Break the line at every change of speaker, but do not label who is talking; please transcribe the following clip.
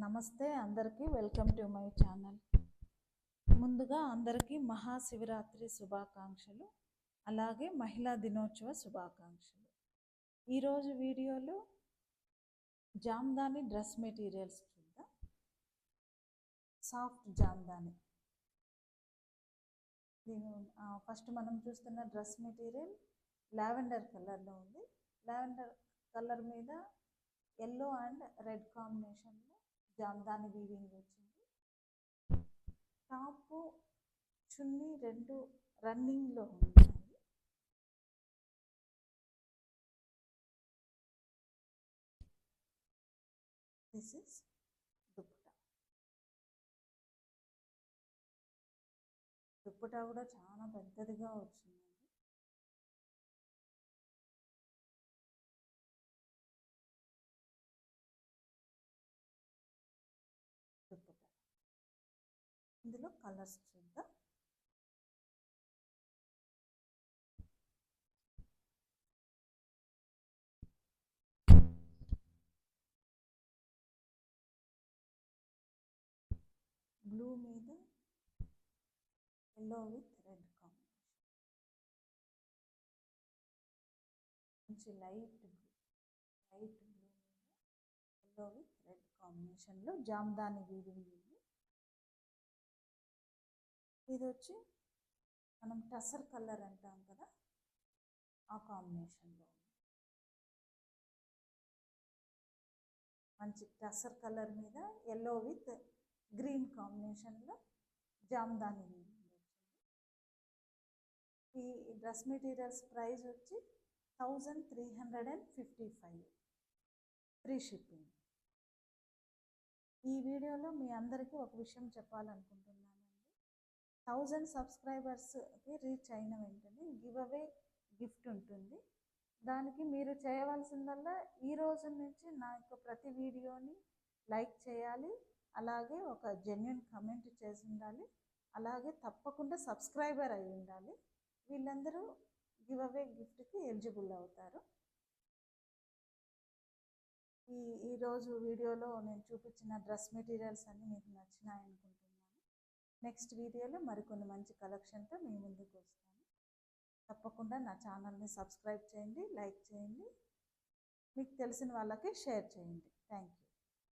నమస్తే అందరికీ, welcome to my channel. ముందుగా అందరికీ మహాశివరాత్రి శుభాకాంక్షలు, అలాగే మహిళా దినోత్సవ శుభాకాంక్షలు. ఈరోజు వీడియోలో జామ్దాని డ్రెస్ మెటీరియల్స్ చూద్దాం. సాఫ్ట్ జామ్దాని. ఫస్ట్ మనం చూస్తున్న డ్రెస్ మెటీరియల్ లావెండర్ కలర్లో ఉంది. లావెండర్ కలర్ మీద ఎల్లో అండ్ రెడ్ కాంబినేషన్లో జామ్దాని వీవింగ్ వచ్చింది. టాపు చున్నీ రెండు రన్నింగ్లో ఉన్నాయి. This is dupatta. దుప్పటా కూడా చాలా పెద్దదిగా వచ్చింది. దుప్పటా ఇందులో కలర్స్ చూద్దాం. బ్లూ మీద ఎల్లో విత్ రెడ్ కాంబినేషన్, మంచి లైట్ బ్లూ మీద ఎల్లో విత్ రెడ్ కాంబినేషన్లో జామ్దాని వీవింగ్ ఉంది. ఇది వచ్చి మనం టసర్ కలర్ అంటాం కదా, ఆ కాంబినేషన్లో ఉంది. మంచి టసర్ కలర్ మీద ఎల్లో విత్ గ్రీన్ కాంబినేషన్లో జామ్దాని వీవింగ్ వచ్చింది. ఈ డ్రెస్ మెటీరియల్స్ ప్రైస్ వచ్చి 1355, ఫ్రీ షిప్పింగ్. ఈ వీడియోలో మీ అందరికీ ఒక విషయం చెప్పాలనుకుంటున్నానండి. 1000 సబ్స్క్రైబర్స్కి రీచ్ అయిన వెంటనే గివ్ అవే గిఫ్ట్ ఉంటుంది. దానికి మీరు చేయవలసిందల్లా ఈ రోజు నుంచి నా యొక్క ప్రతి వీడియోని లైక్ చేయాలి, అలాగే ఒక జెన్యున్ కమెంట్ చేసి ఉండాలి, అలాగే తప్పకుండా సబ్స్క్రైబర్ అయి ఉండాలి. వీళ్ళందరూ గివ్ అవే గిఫ్ట్కి ఎలిజిబుల్ అవుతారు. ఈరోజు వీడియోలో నేను చూపించిన డ్రెస్ మెటీరియల్స్ అన్నీ మీకు నచ్చినాయనుకుంటున్నాను. నెక్స్ట్ వీడియోలో మరికొన్ని మంచి కలెక్షన్తో మీ ముందుకు వస్తాను. తప్పకుండా నా ఛానల్ని సబ్స్క్రైబ్ చేయండి, లైక్ చేయండి, మీకు తెలిసిన వాళ్ళకి షేర్ చేయండి. Thank you.